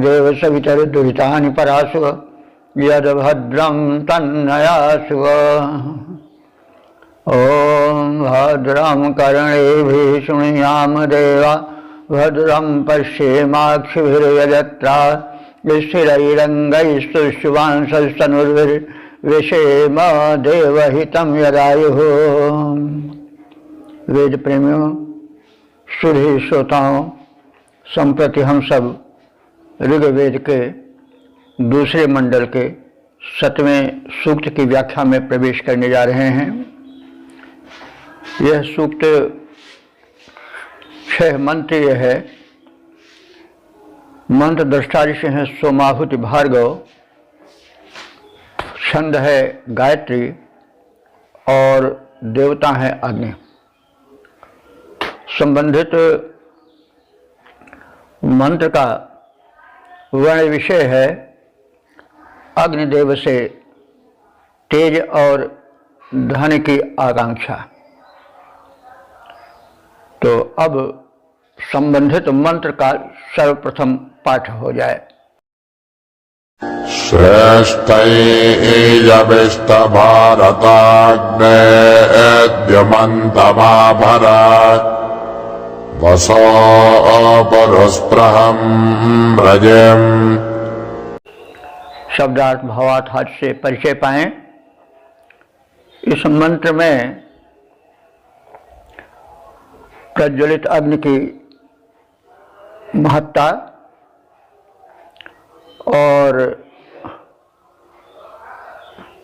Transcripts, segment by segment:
देव सवितर दुरितानि परासुव यद्भद्रं तन्नयासुव। ओम भद्रं कर्णेभिः शृणुयाम देवा भद्रं पश्येमाक्षिभिर्यजत्रा स्थिरैरङ्गैस्तुष्टुवांसस्तनुर्विषेम देवहितं यदायुः। वेद प्रेमियों, सुधी श्रोताओं, संप्रति हम सब ऋग्वेद के दूसरे मंडल के 7वें सूक्त की व्याख्या में प्रवेश करने जा रहे हैं। यह सूक्त 6 मंत्रीय है। मंत्र दृष्टा ऋषि हैं सोमाहुति भार्गव, छंद है गायत्री और देवता है अग्नि। संबंधित मंत्र का वर्ण विषय है अग्निदेव से तेज और धन की आकांक्षा। तो अब संबंधित मंत्र का सर्वप्रथम पाठ हो जाए। श्रेष्ठैजविष्ट भारताग्नेद्यमन्तमाभरत् वसो अपरुस्प्रहं व्रजेम। शब्दार्थ भावार्थ हाथ से परिचय पाएं। इस मंत्र में प्रज्वलित अग्नि की महत्ता और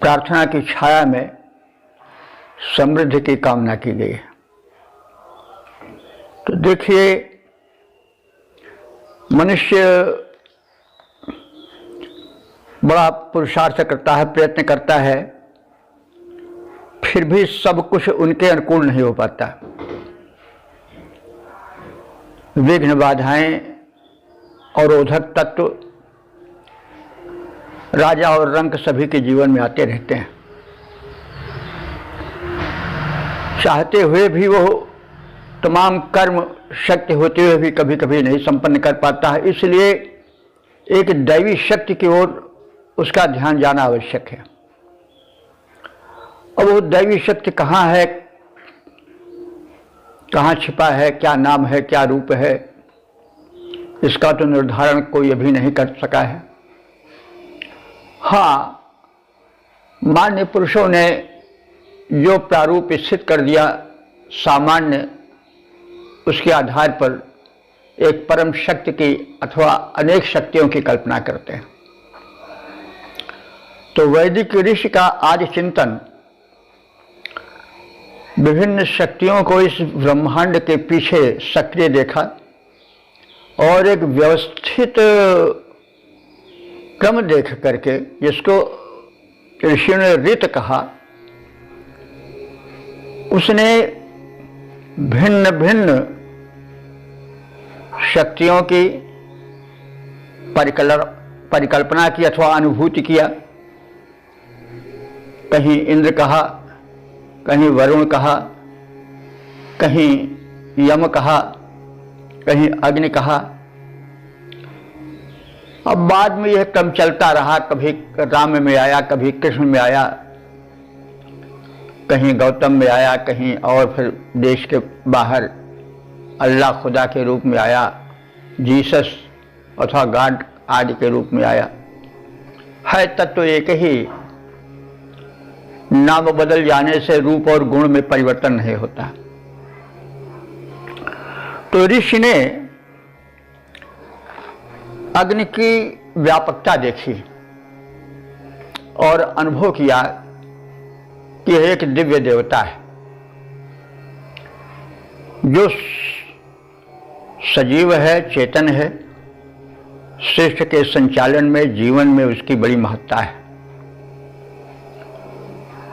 प्रार्थना की छाया में समृद्धि की कामना की गई है। तो देखिए, मनुष्य बड़ा पुरुषार्थ करता है, प्रयत्न करता है, फिर भी सब कुछ उनके अनुकूल नहीं हो पाता। विघ्न, बाधाएं, अवरोधक तत्व राजा और रंक सभी के जीवन में आते रहते हैं। चाहते हुए भी वो तमाम कर्म शक्ति होते हुए भी कभी कभी नहीं संपन्न कर पाता है। इसलिए एक दैवी शक्ति की ओर उसका ध्यान जाना आवश्यक है। अब वो दैवी शक्ति कहाँ है, कहाँ छिपा है, क्या नाम है, क्या रूप है, इसका तो निर्धारण कोई अभी नहीं कर सका है। हाँ, मान्य पुरुषों ने जो प्रारूप स्थित कर दिया, सामान्य, उसके आधार पर एक परम शक्ति की अथवा अनेक शक्तियों की कल्पना करते हैं। तो वैदिक ऋषि का आदि चिंतन विभिन्न शक्तियों को इस ब्रह्मांड के पीछे सक्रिय देखा और एक व्यवस्थित क्रम देख करके, जिसको ऋषियों ने ऋत कहा, उसने भिन्न भिन्न शक्तियों की परिकल्पना की अथवा अनुभूति किया। कहीं इंद्र कहा, कहीं वरुण कहा, कहीं यम कहा, कहीं अग्नि कहा। अब बाद में यह क्रम चलता रहा, कभी राम में आया, कभी कृष्ण में आया, कहीं गौतम में आया, कहीं और फिर देश के बाहर अल्लाह खुदा के रूप में आया, जीसस अथवा गॉड आदि के रूप में आया। है तत्व एक ही, नाम बदल जाने से रूप और गुण में परिवर्तन नहीं होता। तो ऋषि ने अग्नि की व्यापकता देखी और अनुभव किया कि यह एक दिव्य देवता है जो सजीव है, चेतन है। सृष्टि के संचालन में, जीवन में उसकी बड़ी महत्ता है।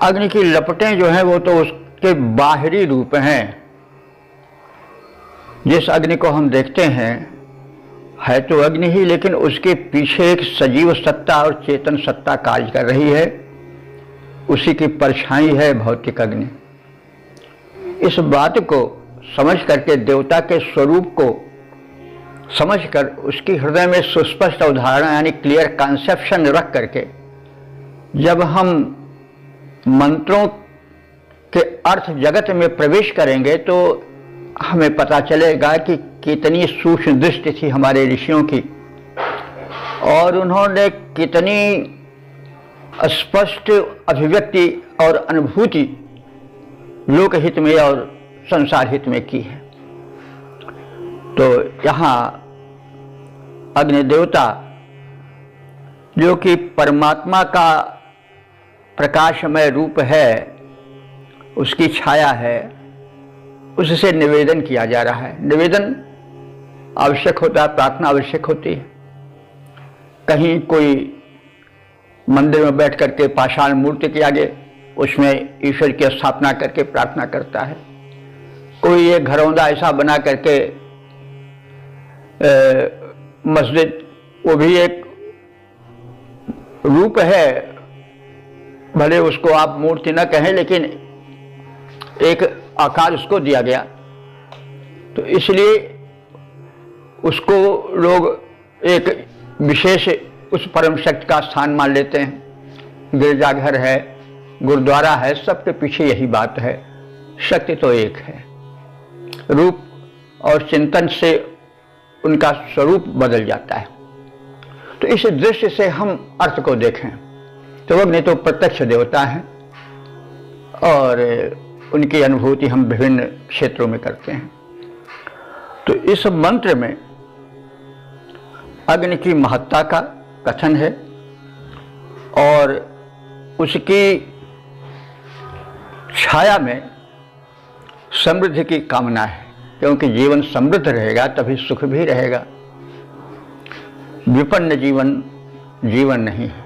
अग्नि की लपटें जो हैं वो तो उसके के बाहरी रूप हैं। जिस अग्नि को हम देखते हैं है तो अग्नि ही, लेकिन उसके पीछे एक सजीव सत्ता और चेतन सत्ता कार्य कर रही है, उसी की परछाई है भौतिक अग्नि। इस बात को समझ करके, देवता के स्वरूप को समझकर, उसकी हृदय में सुस्पष्ट अवधारणा यानी क्लियर कॉन्सेप्शन रख करके जब हम मंत्रों के अर्थ जगत में प्रवेश करेंगे तो हमें पता चलेगा कि कितनी सूक्ष्म दृष्टि थी हमारे ऋषियों की, और उन्होंने कितनी स्पष्ट अभिव्यक्ति और अनुभूति लोकहित में और संसार हित में की है। तो यहाँ अग्नि देवता जो कि परमात्मा का प्रकाशमय रूप है, उसकी छाया है, उससे निवेदन किया जा रहा है। निवेदन आवश्यक होता है, प्रार्थना आवश्यक होती है। कहीं कोई मंदिर में बैठ करके पाषाण मूर्ति के आगे उसमें ईश्वर की स्थापना करके प्रार्थना करता है। कोई एक घरौंदा ऐसा बना करके मस्जिद, वो भी एक रूप है, भले उसको आप मूर्ति न कहें लेकिन एक आकार उसको दिया गया, तो इसलिए उसको लोग एक विशेष उस परम शक्ति का स्थान मान लेते हैं। गिरजाघर है, गुरुद्वारा है, सबके पीछे यही बात है, शक्ति तो एक है। रूप और चिंतन से उनका स्वरूप बदल जाता है। तो इस दृष्टि से हम अर्थ को देखें तो अग्नि तो प्रत्यक्ष देवता है और उनकी अनुभूति हम विभिन्न क्षेत्रों में करते हैं। तो इस मंत्र में अग्नि की महत्ता का कथन है और उसकी छाया में समृद्धि की कामना है, क्योंकि जीवन समृद्ध रहेगा तभी सुख भी रहेगा। विपन्न जीवन जीवन नहीं है।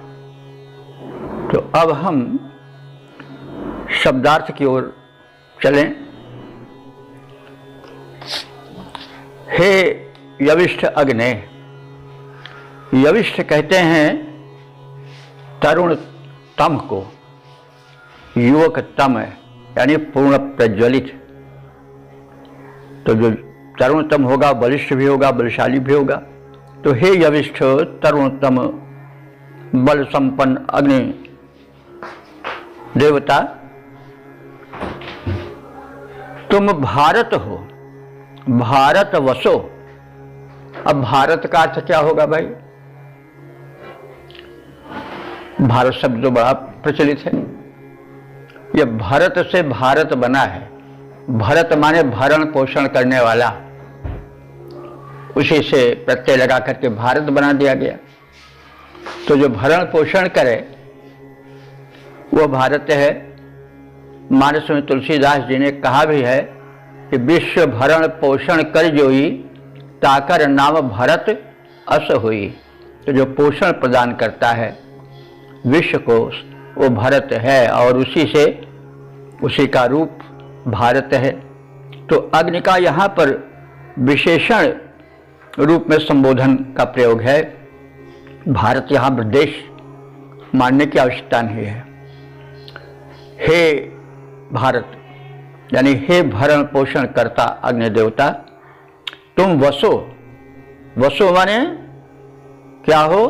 तो अब हम शब्दार्थ की ओर चलें। हे यविष्ठ अग्ने, यविष्ठ कहते हैं तरुण तम को, युवक तम है यानी पूर्ण प्रज्वलित। तो जो तरुणतम होगा बलिष्ठ भी होगा, बलशाली भी होगा। तो हे यविष्ठ तरुणतम बल संपन्न अग्नि देवता, तुम भारत हो, भारत वसो। अब भारत का अर्थ क्या होगा भाई? भारत शब्द तो बड़ा प्रचलित है। यह भरत से भारत बना है। भरत माने भरण पोषण करने वाला, उसी से प्रत्यय लगा करके भारत बना दिया गया। तो जो भरण पोषण करे वो भारत है। मानस में तुलसीदास जी ने कहा भी है कि विश्व भरण पोषण कर जोई, ताकर नाम भरत अस होई। तो जो पोषण प्रदान करता है विश्व को वो भरत है और उसी से उसी का रूप भारत है। तो अग्नि का यहाँ पर विशेषण रूप में संबोधन का प्रयोग है। भारत यहाँ पर देश मानने की आवश्यकता नहीं है। हे भारत यानी हे भरण पोषण करता अग्नि देवता, तुम वसो। वसो माने क्या हो?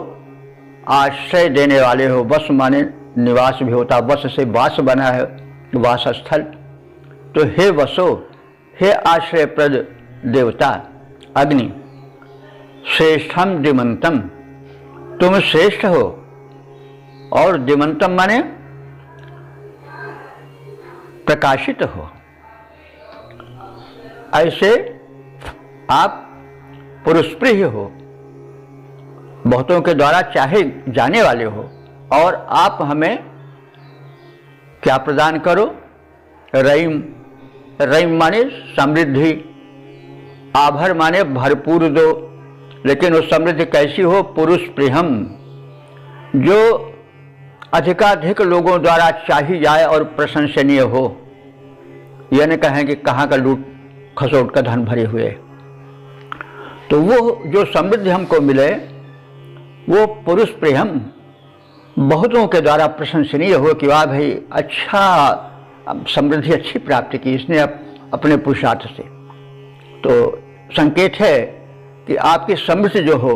आश्रय देने वाले हो। वस माने निवास भी होता, वस से वास बना है, वास स्थल। तो हे वसो, हे आश्रयप्रद देवता अग्नि, श्रेष्ठम दिमंतम, तुम श्रेष्ठ हो। और दिमंतम माने प्रकाशित हो। ऐसे आप पुरुषप्रिय हो, बहुतों के द्वारा चाहे जाने वाले हो। और आप हमें क्या प्रदान करो? रईम, रईम माने समृद्धि, आभर माने भरपूर दो। लेकिन वो समृद्धि कैसी हो? पुरुष प्रियम, जो अधिकाधिक लोगों द्वारा चाही जाए और प्रशंसनीय हो। यह न कहें कि कहाँ का लूट खसोट का धन भरे हुए। तो वो जो समृद्धि हमको मिले वो पुरुष प्रेम बहुतों के द्वारा प्रशंसनीय हो कि वाह भाई, अच्छा समृद्धि अच्छी प्राप्त की इसने अपने पुरुषार्थ से। तो संकेत है कि आपकी समृद्धि जो हो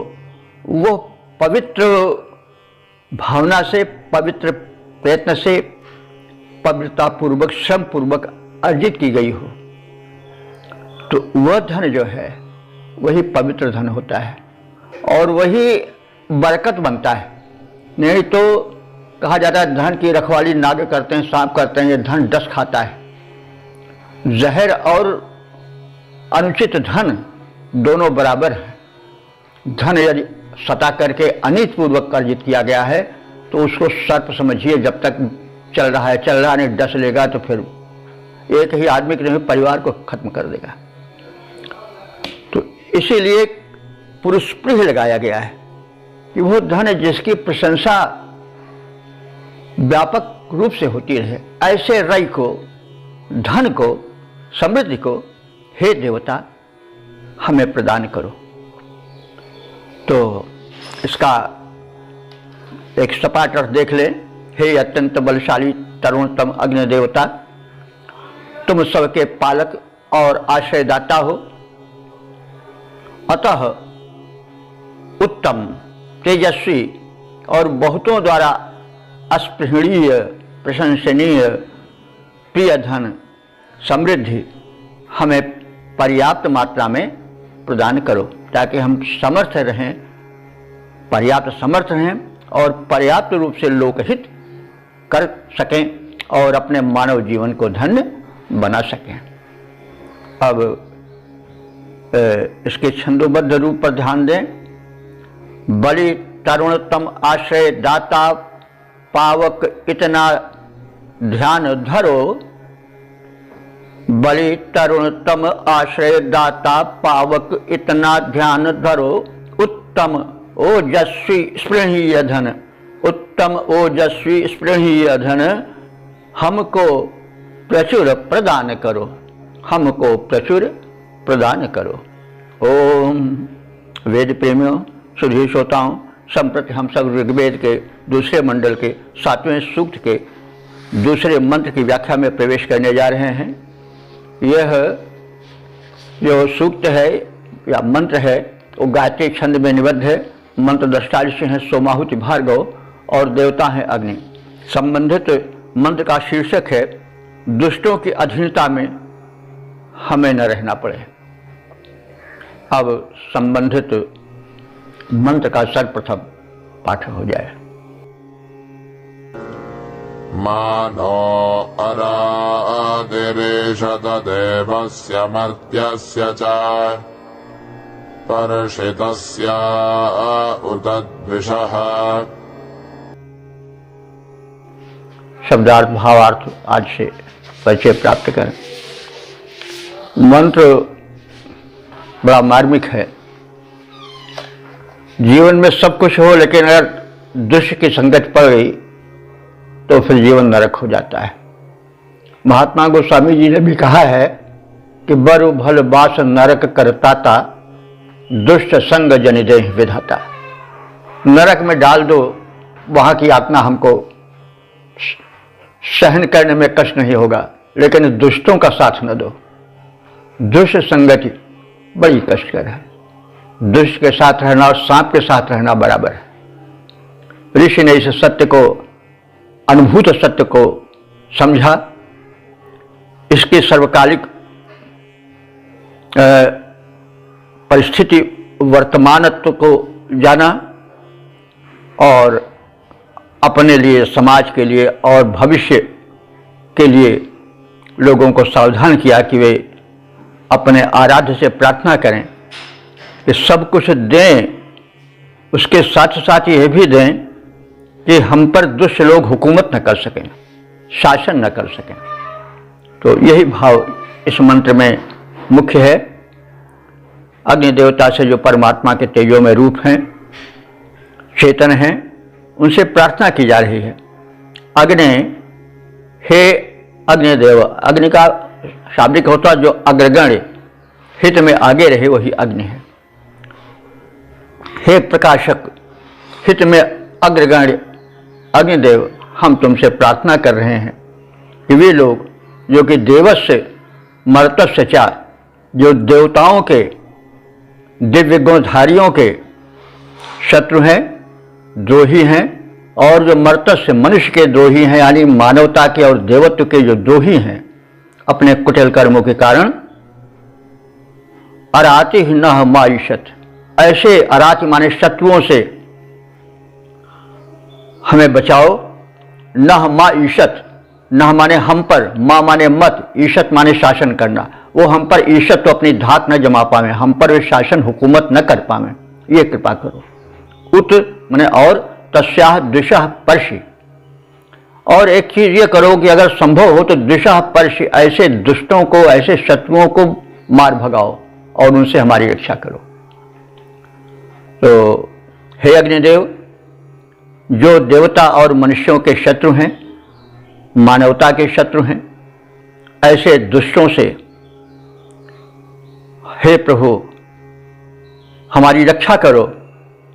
वो पवित्र भावना से, पवित्र प्रयत्न से, पवित्रता पूर्वक, श्रम पूर्वक अर्जित की गई हो। तो वह धन जो है वही पवित्र धन होता है और वही बरकत बनता है। नहीं तो कहा जाता है धन की रखवाली नाग करते हैं, सांप करते हैं, ये धन डस खाता है। जहर और अनुचित धन दोनों बराबर है। धन यदि सता करके अनित पूर्वक अर्जित किया गया है तो उसको सर्प समझिए, जब तक चल रहा है नहीं, डस लेगा तो फिर एक ही आदमी के नहीं परिवार को खत्म कर देगा। तो इसीलिए पुरुष प्रिय लगाया गया है कि वो धन जिसकी प्रशंसा व्यापक रूप से होती रहे, ऐसे रई को, धन को, समृद्धि को हे देवता हमें प्रदान करो। तो इसका एक सपाट अर्थ देख ले। हे अत्यंत बलशाली तरुणतम अग्नि देवता, तुम सबके पालक और आश्रयदाता हो, अतः उत्तम, तेजस्वी और बहुतों द्वारा अस्पृहणीय, प्रशंसनीय प्रिय धन समृद्धि हमें पर्याप्त मात्रा में प्रदान करो, ताकि हम समर्थ रहें, पर्याप्त समर्थ रहें और पर्याप्त रूप से लोकहित कर सकें और अपने मानव जीवन को धन्य बना सकें। अब इसके छंदोबद्ध रूप पर ध्यान दें। बलि तरुणतम आश्रय दाता पावक इतना ध्यान धरो, बलि तरुणतम आश्रय दाता पावक इतना ध्यान धरो, उत्तम ओजस्वी स्पृहणीय धन, उत्तम ओजस्वी स्पृहणीय धन हमको प्रचुर प्रदान करो, हमको प्रचुर प्रदान करो। ओम वेद प्रेमियों, सुधी श्रोताओं, संप्रति हम सब ऋग्वेद के दूसरे मंडल के 7वें सूक्त के दूसरे मंत्र की व्याख्या में प्रवेश करने जा रहे हैं। यह जो सूक्त है या मंत्र है वो गायत्री छंद में निबद्ध है। मंत्र दृष्टादि से हैं सोमाहुति भार्गव और देवता हैं अग्नि। संबंधित मंत्र का शीर्षक है दुष्टों की अधीनता में हमें न रहना पड़े। अब संबंधित मंत्र का सर्वप्रथम पाठ हो जाए। मानो अरादिरेषत देवस्य मर्त्यस्य च पर्षितस्य उतद्विषः। शब्दार्थ भावार्थ आज से परिचय प्राप्त करें। मंत्र बड़ा मार्मिक है। जीवन में सब कुछ हो लेकिन अगर दुष्ट की संगत पड़ गई तो फिर जीवन नरक हो जाता है। महात्मा गोस्वामी जी ने भी कहा है कि बरु भल बास नरक करताता, दुष्ट संग जनि देह विधाता। नरक में डाल दो, वहां की यातना हमको सहन करने में कष्ट नहीं होगा, लेकिन दुष्टों का साथ न दो। दुष्ट संगति बड़ी कष्टकर है। दुष्ट के साथ रहना और सांप के साथ रहना बराबर है। ऋषि ने इस सत्य को, अनुभूत सत्य को समझा, इसकी सर्वकालिक परिस्थिति वर्तमानत्व को जाना और अपने लिए, समाज के लिए और भविष्य के लिए लोगों को सावधान किया कि वे अपने आराध्य से प्रार्थना करें कि सब कुछ दें, उसके साथ साथ यह भी दें कि हम पर दुष्ट लोग हुकूमत न कर सकें, शासन न कर सकें। तो यही भाव इस मंत्र में मुख्य है। अग्नि देवता से जो परमात्मा के तेजो में रूप हैं, चेतन हैं, उनसे प्रार्थना की जा रही है। अग्नि, हे अग्निदेव। अग्नि का शाब्दिक होता जो अग्रगण्य हित में आगे रहे वही अग्नि है। हे प्रकाशक, हित में अग्रगण्य अग्निदेव, हम तुमसे प्रार्थना कर रहे हैं कि वे लोग जो कि देवस्य मर्तस्य चा, जो देवताओं के दिव्य गुणधारियों के शत्रु हैं, द्रोही हैं, और जो मर्तस्य मनुष्य के द्रोही हैं, यानी मानवता के और देवत्व के जो द्रोही हैं अपने कुटिल कर्मों के कारण, अराति न मायुषत, ऐसे अराति माने शत्रुओं से हमें बचाओ। न मा ईशत, न माने हम पर, माँ माने मत, ईशत माने शासन करना, वो हम पर ईशत तो अपनी धाक न जमा पावे, हम पर वे शासन हुकूमत न कर पावे, ये कृपा करो। उत माने और, तस्याह द्विशः पर्षि, और एक चीज ये करो कि अगर संभव हो तो द्विशः पर्षि, ऐसे दुष्टों को, ऐसे शत्रुओं को मार भगाओ और उनसे हमारी रक्षा करो। तो हे अग्निदेव, जो देवता और मनुष्यों के शत्रु हैं, मानवता के शत्रु हैं, ऐसे दुष्टों से हे प्रभु हमारी रक्षा करो।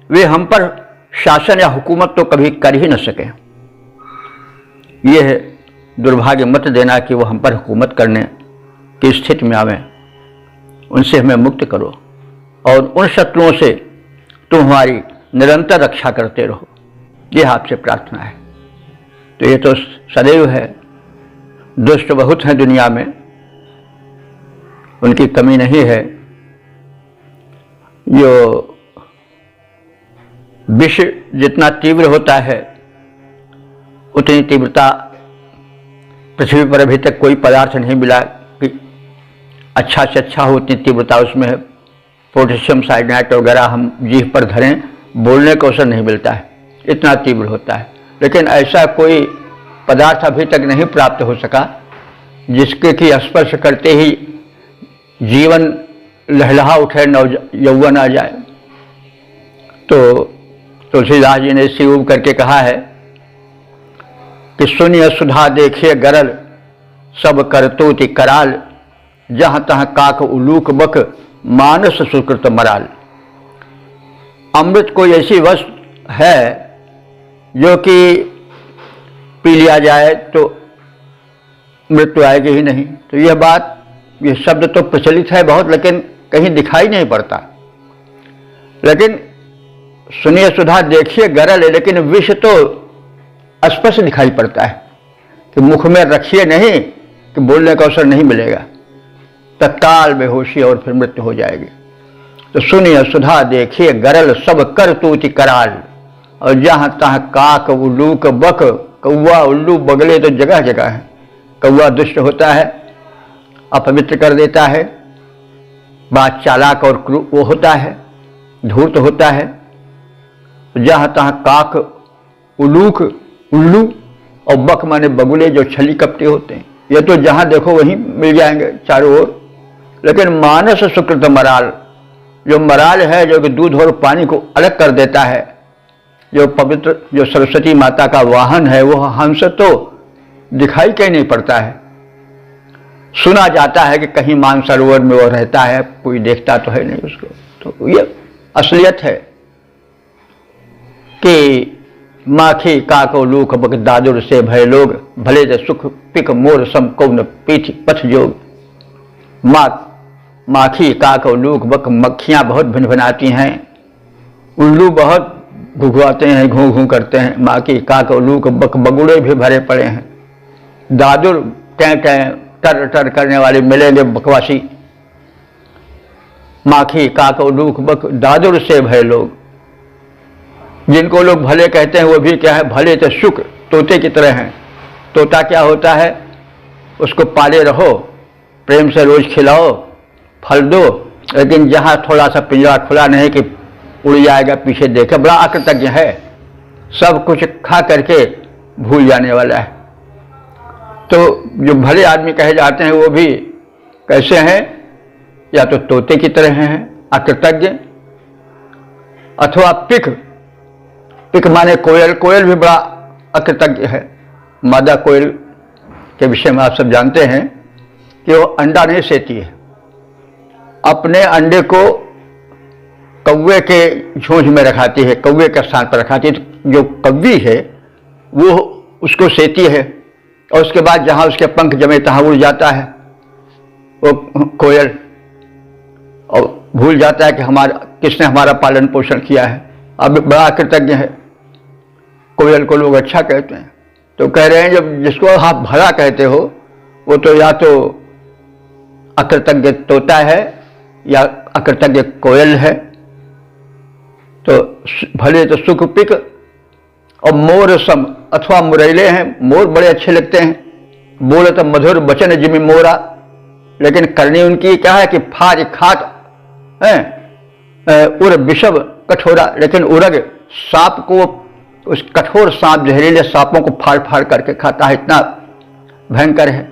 वे हम पर शासन या हुकूमत तो कभी कर ही न सके। यह दुर्भाग्य मत देना कि वो हम पर हुकूमत करने की स्थिति में आवें, उनसे हमें मुक्त करो और उन शत्रुओं से तुम हमारी निरंतर रक्षा करते रहो, यह आपसे प्रार्थना है। तो ये तो सदैव है, दुष्ट बहुत हैं दुनिया में, उनकी कमी नहीं है। जो विष जितना तीव्र होता है उतनी तीव्रता पृथ्वी पर अभी तक कोई पदार्थ नहीं मिला कि अच्छा से अच्छा हो, उतनी तीव्रता उसमें है। पोटेशियम साइनाइड वगैरह हम जीभ पर धरें, बोलने को अवसर नहीं मिलता है, इतना तीव्र होता है। लेकिन ऐसा कोई पदार्थ अभी तक नहीं प्राप्त हो सका जिसके कि स्पर्श करते ही जीवन लहलहा उठे, यौवन आ जाए। तो तुलसीदास जी ने शिव करके कहा है कि सुनिय सुधा देखिए गरल, सब करतूति कराल, जहां तहां काक उलूक बक, मानस सुकृत मराल। अमृत कोई ऐसी वस्तु है जो कि पी लिया जाए तो मृत्यु आएगी ही नहीं। तो यह बात, यह शब्द तो प्रचलित है बहुत, लेकिन कहीं दिखाई नहीं पड़ता। लेकिन सुनिए सुधा देखिए गरल, लेकिन विष तो स्पष्ट दिखाई पड़ता है कि मुख में रखिए नहीं कि बोलने का अवसर नहीं मिलेगा, तत्काल बेहोशी और फिर मृत्यु हो जाएगी। तो सुनिए सुधा देखिए गरल, सब कर तूति कराल, और जहां तहां काक उल्लूक बक, कौवा उल्लू बगले तो जगह जगह है। कौवा दुष्ट होता है, अपवित्र कर देता है, बात चालाक और वो होता है, धूर्त होता है। जहां तहां काक उलूक, उल्लू, और बक माने बगुले जो छली कपटे होते हैं, ये तो जहां देखो वहीं मिल जाएंगे चारों ओर। लेकिन मानस सुकृत मराल, जो मराल है, जो कि दूध और पानी को अलग कर देता है, जो पवित्र, जो सरस्वती माता का वाहन है, वो हंस तो दिखाई कहीं नहीं पड़ता है। सुना जाता है कि कहीं मानसरोवर में वो रहता है, कोई देखता तो है नहीं उसको। तो ये असलियत है कि माखी काको लूख बक दादुर से भय लोग, भले से सुख पिक मोर सम कौन पीठ पथ जोग। माखी काको लूख बक, मक्खियां बहुत भिनभिनाती हैं, उल्लू बहुत घुघुआते हैं, घूं घूं करते हैं। माखी काको लूख बक, बगुड़े भी भरे पड़े हैं। दादुर टैं टैं टर टर करने वाले मिलेंगे बकवासी। माखी काको लूख बक, दादुर से भय लोग, जिनको लोग भले कहते हैं वो भी क्या है, भले तो शुक तोते की तरह हैं। तोता क्या होता है, उसको पाले रहो, प्रेम से रोज खिलाओ, फल दो, लेकिन जहां थोड़ा सा पिंजरा खुला नहीं कि उड़ जाएगा पीछे देखे, बड़ा अकृतज्ञ है, सब कुछ खा करके भूल जाने वाला है। तो जो भले आदमी कहे जाते हैं वो भी कैसे हैं, या तो तोते की तरह हैं, अकृतज्ञ, अथवा पिक, पिक माने कोयल, कोयल भी बड़ा अकृतज्ञ है। मादा कोयल के विषय में आप सब जानते हैं कि वो अंडा नहीं सेती है, अपने अंडे को कौवे के झोंझ में रखाती है, कौवे के स्थान पर रखाती है। तो जो कौवी है वो उसको सेती है और उसके बाद जहां उसके पंख जमे तहां उड़ जाता है वो कोयल, और भूल जाता है कि किसने हमारा पालन पोषण किया है। अब बड़ा कृतज्ञ है। कोयल को लोग अच्छा कहते हैं, तो कह रहे हैं जब जिसको आप भला कहते हो वो तो या तो अकृतज्ञ तोता है या अकृतज्ञ कोयल है। तो भले तो सुख पिक और मोर सम अथवा मुरैले हैं। मोर बड़े अच्छे लगते हैं, बोले तो मधुर बचन जिमि मोरा, लेकिन करनी उनकी क्या है कि फाज खाट है, उर विषव कठोरा, लेकिन उरग सांप को, उस कठोर सांप जहरीले सांपों को फाड़ फाड़ करके खाता है, इतना भयंकर है।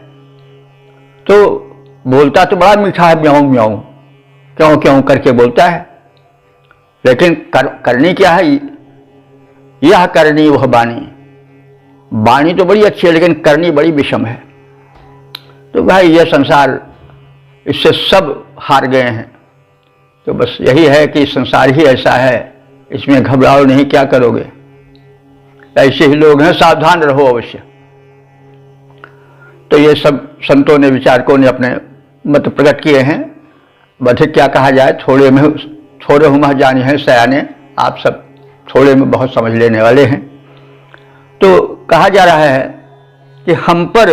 तो बोलता तो बड़ा मीठा है, म्याऊं म्याऊं क्यों क्यों करके बोलता है, लेकिन करनी क्या है, यह करनी वह बानी। बानी तो बड़ी अच्छी है लेकिन करनी बड़ी विषम है। तो भाई यह संसार, इससे सब हार गए हैं। तो बस यही है कि संसार ही ऐसा है, इसमें घबराओ नहीं, क्या करोगे। ऐसे ही लोग हैं, सावधान रहो अवश्य। तो ये सब संतों ने, विचारकों ने अपने मत प्रकट किए हैं। बधिक क्या कहा जाए, थोड़े हुमह जानी है सयाने, आप सब थोड़े में बहुत समझ लेने वाले हैं। तो कहा जा रहा है कि हम पर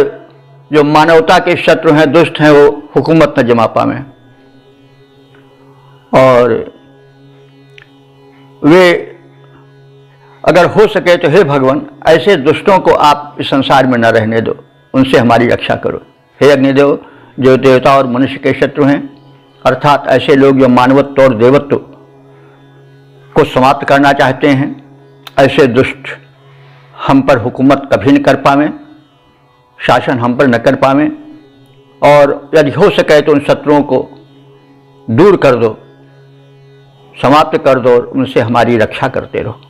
जो मानवता के शत्रु हैं, दुष्ट हैं, वो हुकूमत न जमा पावे, और वे अगर हो सके तो हे भगवान ऐसे दुष्टों को आप इस संसार में न रहने दो, उनसे हमारी रक्षा करो। हे अग्निदेव, जो देवता और मनुष्य के शत्रु हैं, अर्थात ऐसे लोग जो मानवत्व और देवत्व को समाप्त करना चाहते हैं, ऐसे दुष्ट हम पर हुकूमत कभी न कर पावें, शासन हम पर न कर पावें, और यदि हो सके तो उन शत्रुओं को दूर कर दो, समाप्त कर दो, और उनसे हमारी रक्षा करते रहो।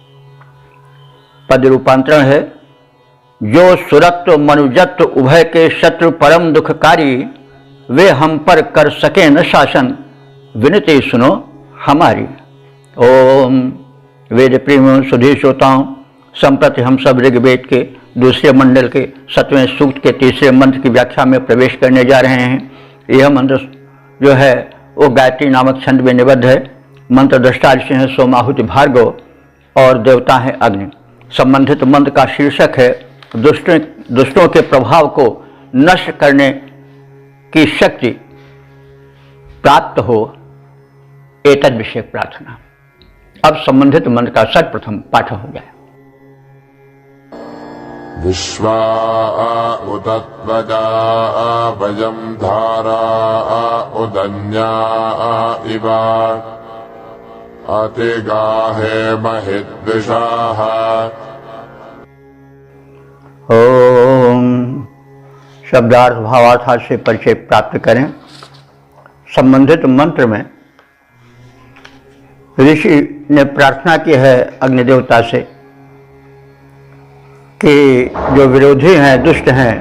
पद रूपांतरण है, जो सुरत्व मनुजत्व उभय के शत्रु परम दुखकारी, वे हम पर कर सके न शासन, विनती सुनो हमारी। ओम वेद प्रेम सुधी श्रोताओं, संप्रति हम सब ऋग्वेद के दूसरे मंडल के 7वें सूक्त के तीसरे मंत्र की व्याख्या में प्रवेश करने जा रहे हैं। यह मंत्र जो है वो गायत्री नामक छंद में निबद्ध है। मंत्र दृष्टा ऋषि हैं सोमाहुति भार्गव और देवता हैं अग्नि। संबंधित मंत्र का शीर्षक है दुष्टों के प्रभाव को नष्ट करने की शक्ति प्राप्त हो, एतद विषय प्रार्थना। अब संबंधित मंत्र का सर्वप्रथम पाठ हो गया। विश्वा उदत्वजा वयं धारा उदन्या इव अतिगाहे महिद्विषाः। ओम शब्दार्थ भावार्थ से परिचय प्राप्त करें। संबंधित मंत्र में ऋषि ने प्रार्थना की है अग्निदेवता से कि जो विरोधी हैं, दुष्ट हैं,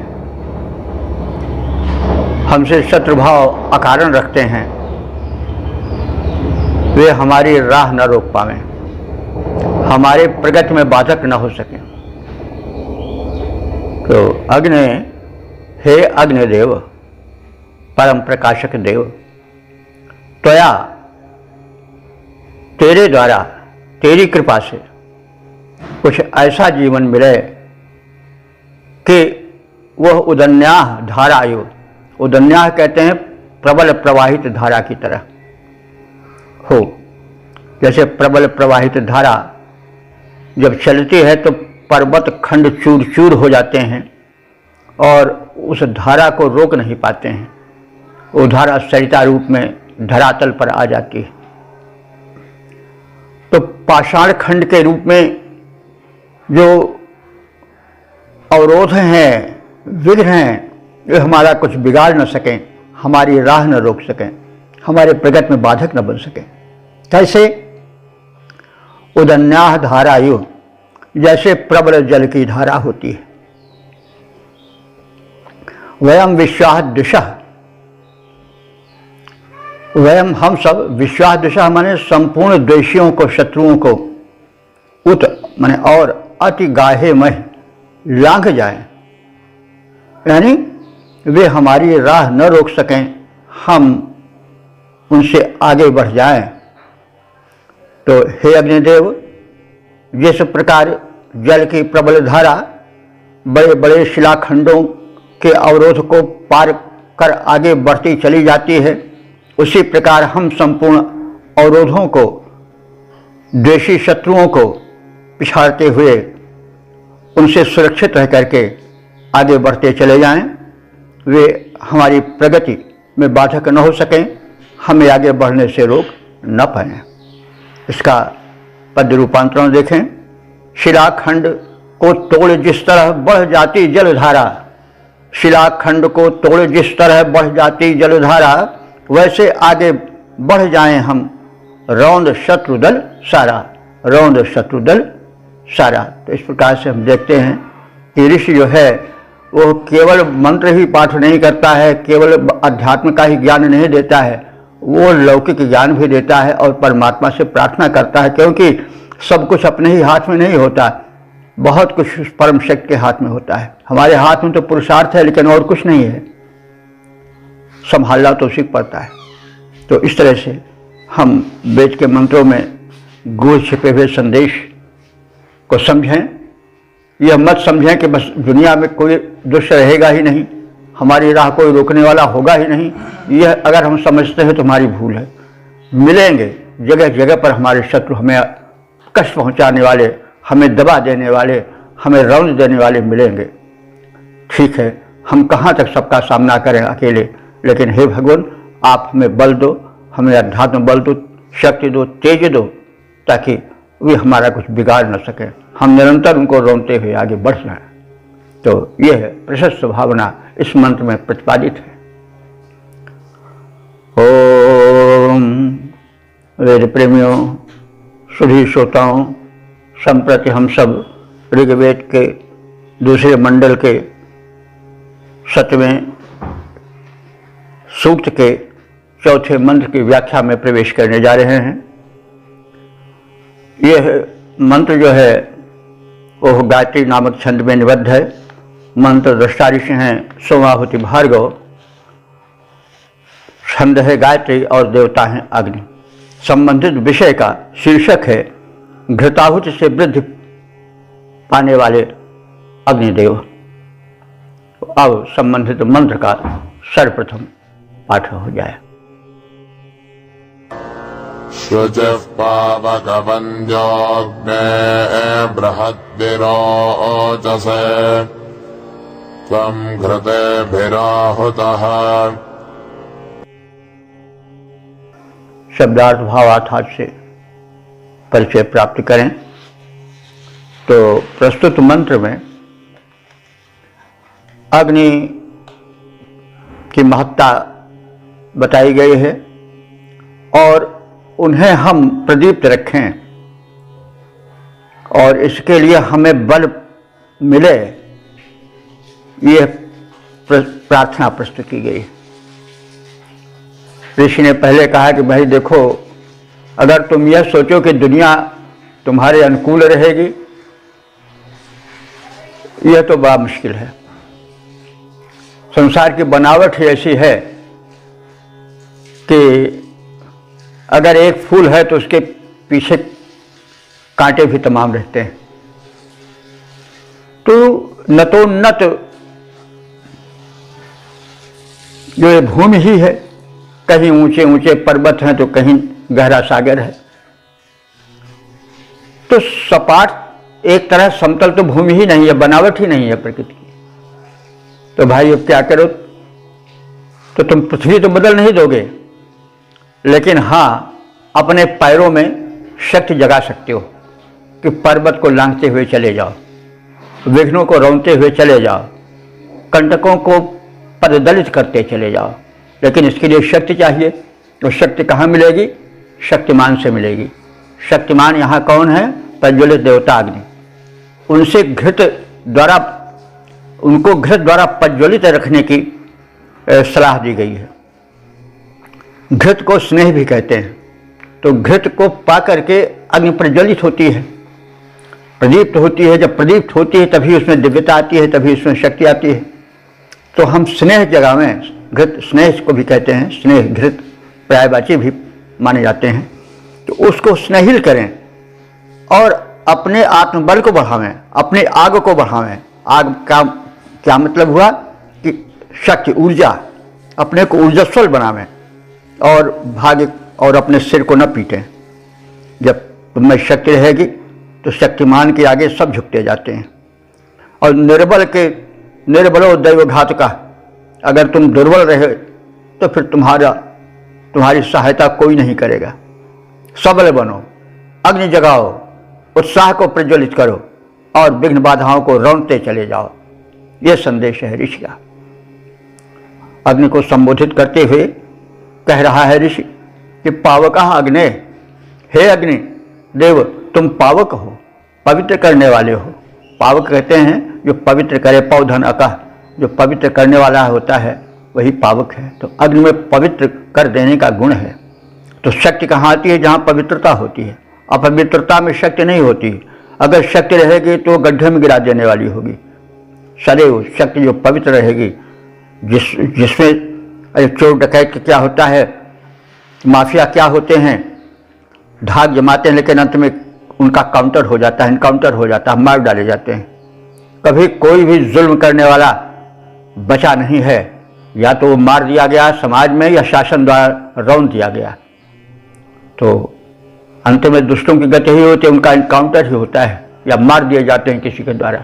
हमसे शत्रुभाव अकारण रखते हैं, वे हमारी राह न रोक पावें, हमारे प्रगति में बाधक न हो सकें। तो अग्नि, हे अग्निदेव, परम प्रकाशक देव, त्वया, तेरे द्वारा, तेरी कृपा से कुछ ऐसा जीवन मिले कि वह उदन्याह धारायु, उदन्याह कहते हैं प्रबल प्रवाहित धारा की तरह हो। जैसे प्रबल प्रवाहित धारा जब चलती है तो पर्वत खंड चूर चूर हो जाते हैं और उस धारा को रोक नहीं पाते हैं, वो धारा सरिता रूप में धरातल पर आ जाती है। तो पाषाण खंड के रूप में जो अवरोध हैं, विघ्न हैं, वे हमारा कुछ बिगाड़ न सकें, हमारी राह न रोक सकें, हमारे प्रगति में बाधक न बन सकें। कैसे? उदन्याह धारायु, जैसे प्रबल जल की धारा होती है। वयम विश्वाह दिशा, वयम हम सब विश्वास दिशा माने संपूर्ण द्वेषियों को, शत्रुओं को, उत माने और अति गाहे मह लांघ जाए, यानी वे हमारी राह न रोक सकें, हम उनसे आगे बढ़ जाएं। तो हे अग्निदेव, जिस प्रकार जल की प्रबल धारा बड़े बड़े शिलाखंडों के अवरोध को पार कर आगे बढ़ती चली जाती है, उसी प्रकार हम संपूर्ण अवरोधों को, द्वेषी शत्रुओं को पिछाड़ते हुए उनसे सुरक्षित रह करके आगे बढ़ते चले जाएं। वे हमारी प्रगति में बाधक न हो सकें, हमें आगे बढ़ने से रोक न पाएं। इसका पद्य रूपांतरण देखें। शिलाखंड को तोड़ जिस तरह बढ़ जाती जलधारा, शिलाखंड को तोड़ जिस तरह बढ़ जाती जलधारा, वैसे आगे बढ़ जाएं हम, रौंद शत्रुदल सारा, रौंद शत्रुदल सारा। तो इस प्रकार से हम देखते हैं कि ऋषि जो है वो केवल मंत्र ही पाठ नहीं करता है, केवल अध्यात्म का ही ज्ञान नहीं देता है, वो लौकिक ज्ञान भी देता है और परमात्मा से प्रार्थना करता है, क्योंकि सब कुछ अपने ही हाथ में नहीं होता, बहुत कुछ परम शक्ति के हाथ में होता है। हमारे हाथ में तो पुरुषार्थ है, लेकिन और कुछ नहीं है, संभालना तो उसी को पड़ता है। तो इस तरह से हम वेद के मंत्रों में गूढ़ छिपे हुए संदेश को समझें। यह मत समझें कि बस दुनिया में कोई दुष्ट रहेगा ही नहीं, हमारी राह कोई रोकने वाला होगा ही नहीं। यह अगर हम समझते हैं तो हमारी भूल है। मिलेंगे जगह जगह पर हमारे शत्रु, हमें कष्ट पहुंचाने वाले, हमें दबा देने वाले, हमें रौंद देने वाले मिलेंगे। ठीक है, हम कहाँ तक सबका सामना करें अकेले, लेकिन हे भगवान आप हमें बल दो, हमें अध्यात्म बल दो, शक्ति दो, तेज दो, ताकि वे हमारा कुछ बिगाड़ न सके, हम निरंतर उनको रोनते हुए आगे बढ़ जाएं। तो यह है प्रशस्त भावना इस मंत्र में प्रतिपादित है। ओम वेद प्रेमियों, सुधी श्रोताओं, संप्रति हम सब ऋग्वेद के दूसरे मंडल के 7वें सूक्त के 4थे मंत्र की व्याख्या में प्रवेश करने जा रहे हैं। यह मंत्र जो है वह गायत्री नामक छंद में निबद्ध है। मंत्र दृष्टा ऋषि हैं सोमाहुति भार्गव, छंद है गायत्री और देवता हैं अग्नि। संबंधित विषय का शीर्षक है घृताहुति से वृद्धि पाने वाले अग्निदेव। अब संबंधित मंत्र का सर्वप्रथम पाठ हो जाए। शुचिः पावकवन्द्योऽग्ने बृहद्भिरोचसे त्वं घृतेभिराहुतः। शब्दार्थ भावार्थ से परिचय प्राप्त करें। तो प्रस्तुत मंत्र में अग्नि की महत्ता बताई गई है और उन्हें हम प्रदीप्त रखें और इसके लिए हमें बल मिले, यह प्रार्थना प्रस्तुत की गई। ऋषि ने पहले कहा कि भाई देखो, अगर तुम यह सोचो कि दुनिया तुम्हारे अनुकूल रहेगी, यह तो बड़ा मुश्किल है। संसार की बनावट ही ऐसी है कि अगर एक फूल है तो उसके पीछे कांटे भी तमाम रहते हैं। तो नतोन्नत जो ये भूमि ही है, कहीं ऊंचे ऊंचे पर्वत हैं तो कहीं गहरा सागर है। तो सपाट एक तरह समतल तो भूमि ही नहीं है, बनावट ही नहीं है प्रकृति की। तो भाई अब क्या करो, तो तुम पृथ्वी तो बदल नहीं दोगे, लेकिन हाँ अपने पैरों में शक्ति जगा सकते हो कि पर्वत को लांघते हुए चले जाओ, विघ्नों को रौंदते हुए चले जाओ, कंटकों को पददलित करते चले जाओ। लेकिन इसके लिए शक्ति चाहिए। तो शक्ति कहाँ मिलेगी? शक्तिमान से मिलेगी। शक्तिमान यहाँ कौन है? प्रज्वलित देवता अग्नि। उनसे घृत द्वारा, उनको घृत द्वारा प्रज्वलित रखने की सलाह दी गई है। घृत को स्नेह भी कहते हैं। तो घृत को पा करके अग्नि प्रज्वलित होती है, प्रदीप्त होती है। जब प्रदीप्त होती है तभी उसमें दिव्यता आती है, तभी उसमें शक्ति आती है। तो हम स्नेह जगह में घृत, स्नेह को भी कहते हैं, स्नेह घृत पर्यायवाची भी माने जाते हैं। तो उसको स्नेहिल करें और अपने आत्मबल को बढ़ावें, अपने आग को बढ़ावें। आग का क्या मतलब हुआ कि शक्ति, ऊर्जा, अपने को ऊर्जास्वल बनावें और भाग्य और अपने सिर को न पीटें। जब तुम में शक्ति रहेगी तो शक्तिमान के आगे सब झुकते जाते हैं। और निर्बलो दैव घातका, अगर तुम दुर्बल रहे तो फिर तुम्हारी सहायता कोई नहीं करेगा। सबल बनो, अग्नि जगाओ, उत्साह को प्रज्वलित करो और विघ्न बाधाओं को रौंदते चले जाओ। यह संदेश है ऋषि का। अग्नि को संबोधित करते हुए कह रहा है ऋषि कि पावकः अग्ने, हे अग्नि देव तुम पावक हो, पवित्र करने वाले हो। पावक कहते हैं जो पवित्र करे, पौधन अकह, जो पवित्र करने वाला होता है वही पावक है। तो अग्नि में पवित्र कर देने का गुण है। तो शक्ति कहाँ आती है? जहाँ पवित्रता होती है। अपवित्रता में शक्ति नहीं होती। अगर शक्ति रहेगी तो गड्ढे में गिरा देने वाली होगी। सदैव शक्ति जो पवित्र रहेगी, जिसमें चोर डकैत क्या होता है, माफिया क्या होते हैं, धाक जमाते हैं लेकिन अंत में उनका काउंटर हो जाता है, इनकाउंटर हो जाता है, मार डाले जाते हैं। कभी कोई भी जुल्म करने वाला बचा नहीं है, या तो वो मार दिया गया समाज में या शासन द्वारा रौंद दिया गया। तो अंत में दुष्टों की गति ही होती है, उनका इनकाउंटर ही होता है या मार दिए जाते हैं किसी के द्वारा।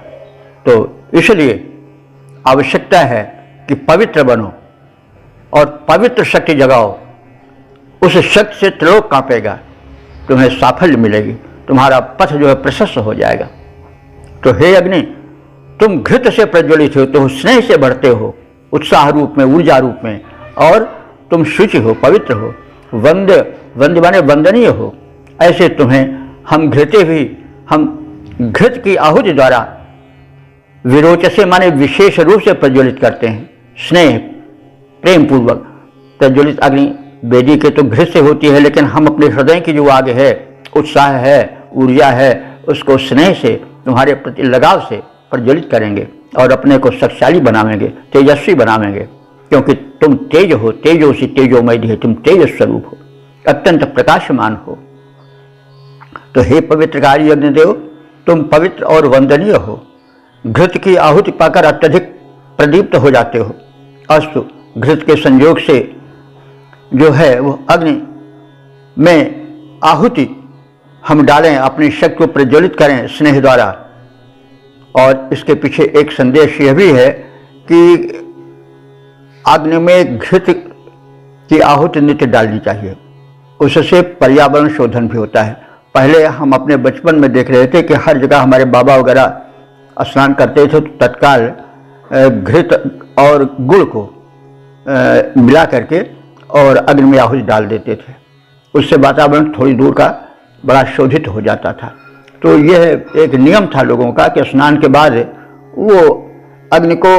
तो इसलिए आवश्यकता है कि पवित्र बनो और पवित्र शक्ति जगाओ। उस शक्ति से त्रिलोक कांपेगा, तुम्हें साफल्य मिलेगी, तुम्हारा पथ जो है प्रशस्त हो जाएगा। तो हे अग्नि, तुम घृत से प्रज्वलित हो, तो स्नेह से बढ़ते हो, उत्साह रूप में, ऊर्जा रूप में, और तुम शुचि हो, पवित्र हो, वंद्य माने वंदनीय हो। ऐसे तुम्हें हम घृत की आहुति द्वारा विरोचसे माने विशेष रूप से प्रज्वलित करते हैं। स्नेह प्रेम पूर्वक प्रज्वलित अग्नि वेदी के तो घृत से होती है, लेकिन हम अपने हृदय की जो आग है, उत्साह है, ऊर्जा है, उसको स्नेह से, तुम्हारे प्रति लगाव से प्रज्वलित करेंगे और अपने को शक्तिशाली बनावेंगे, तेजस्वी बनावेंगे। क्योंकि तुम तेज हो, तेजोसी तेजोमय है, तुम तेज स्वरूप हो, अत्यंत प्रकाशमान हो। तो हे पवित्रकारी अग्निदेव, तुम पवित्र और वंदनीय हो। घृत की आहुति पाकर अत्यधिक प्रदीप्त हो जाते हो। अस्तु, घृत के संयोग से जो है वो अग्नि में आहुति हम डालें, अपनी शक्ति को प्रज्वलित करें स्नेह द्वारा। और इसके पीछे एक संदेश यह भी है कि अग्नि में घृत की आहुति नित्य डालनी चाहिए, उससे पर्यावरण शोधन भी होता है। पहले हम अपने बचपन में देख रहे थे कि हर जगह हमारे बाबा वगैरह स्नान करते थे तो तत्काल घृत और गुड़ को मिला करके और अग्नि में आहुति डाल देते थे। उससे वातावरण थोड़ी दूर का बड़ा शोधित हो जाता था। तो यह एक नियम था लोगों का कि स्नान के बाद वो अग्नि को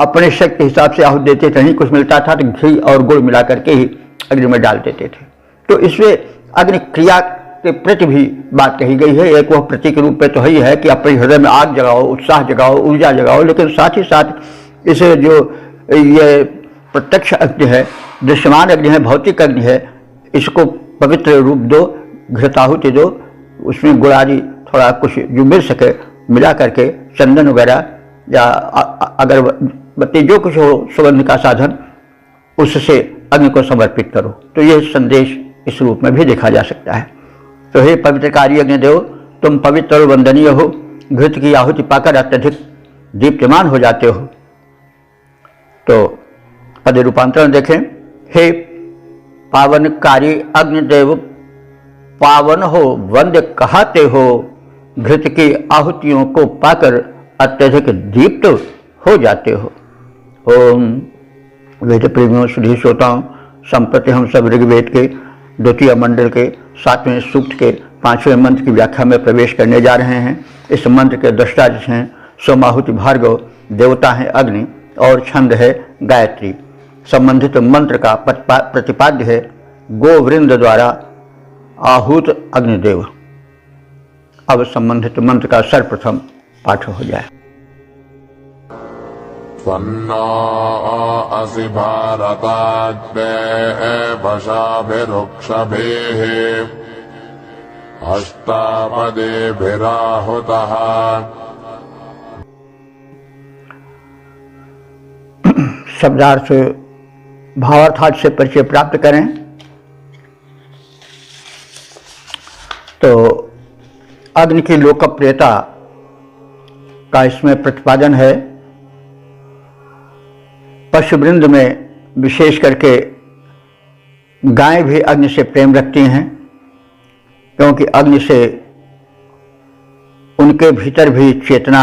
अपने शक्ति के हिसाब से आहुति देते थे। नहीं कुछ मिलता था तो घी और गुड़ मिला करके ही अग्नि में डाल देते थे। तो इसमें अग्नि क्रिया के प्रति भी बात कही गई है। एक वह प्रतीक रूप में तो ही है कि अपने हृदय में आग जगाओ, उत्साह जगाओ, ऊर्जा जगाओ, लेकिन साथ ही साथ इसे जो ये प्रत्यक्ष अग्नि है, दृश्यमान अग्नि है, भौतिक अग्नि है, इसको पवित्र रूप दो, घृताहुति दो, उसमें गुड़ आदि थोड़ा कुछ जो मिल सके मिला करके, चंदन वगैरह या अगरबत्ती जो कुछ हो सुगंध का साधन, उससे अग्नि को समर्पित करो। तो यह संदेश इस रूप में भी देखा जा सकता है। तो हे पवित्रकारी अग्निदेव, तुम पवित्र और वंदनीय हो। घृत की आहुति पाकर अत्यधिक दीप्यमान हो जाते हो। तो पद रूपांतरण देखें। हे पावनकारी अग्निदेव, पावन हो, वंद्य कहते हो, घृत की आहुतियों को पाकर अत्यधिक दीप्त हो जाते हो। ओम वेद प्रेमियों, सुधी श्रोताओं, संप्रति हम सब ऋग्वेद के 2 मंडल के 7वें सूक्त के 5वें मंत्र की व्याख्या में प्रवेश करने जा रहे हैं। इस मंत्र के दृष्टा हैं सोमाहुति भार्गव, देवता हैं अग्नि और छंद है गायत्री। संबंधित मंत्र का प्रतिपाद्य है गोवृंद द्वारा आहूत अग्निदेव। अब संबंधित मंत्र का सर्वप्रथम पाठ हो जाए। तन्नो असि भारताग्ने वशाभिरुक्षभिः अष्टापदेभिराहुतः। शब्दार्थ भावार्थात से परिचय प्राप्त करें तो अग्नि की लोकप्रियता का इसमें प्रतिपादन है। पशुवृंद में विशेष करके गायें भी अग्नि से प्रेम रखती हैं, क्योंकि अग्नि से उनके भीतर भी चेतना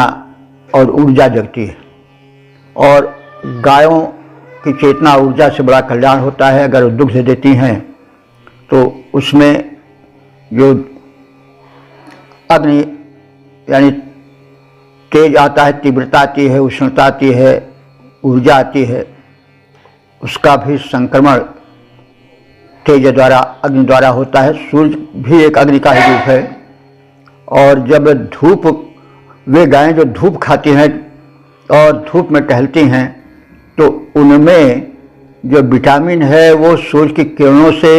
और ऊर्जा जगती है, और गायों की चेतना ऊर्जा से बड़ा कल्याण होता है। अगर वो दुग्ध देती हैं तो उसमें जो अग्नि यानी तेज आता है, तीव्रता आती है, उष्णता आती है, ऊर्जा आती है, उसका भी संक्रमण तेज द्वारा अग्नि द्वारा होता है। सूर्य भी एक अग्नि का ही रूप है। और जब धूप, वे गायें जो धूप खाती हैं और धूप में टहलती हैं तो उनमें जो विटामिन है वो सूर्य की किरणों से